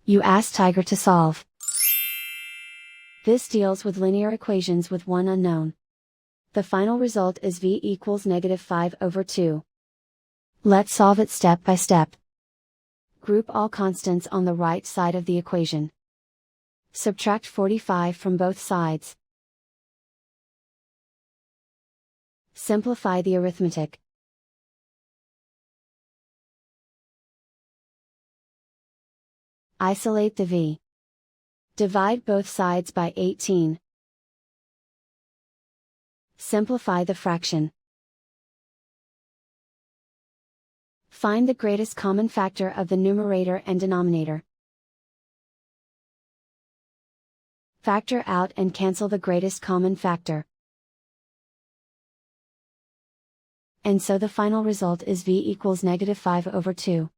You ask Tiger to solve. This deals with linear equations with one unknown. The final result is v equals -5/2. Let's solve it step by step. Group all constants on the right side of the equation. Subtract 45 from both sides. Simplify the arithmetic. Isolate the v. Divide both sides by 18. Simplify the fraction. Find the greatest common factor of the numerator and denominator. Factor out and cancel the greatest common factor. And so the final result is v equals -5/2.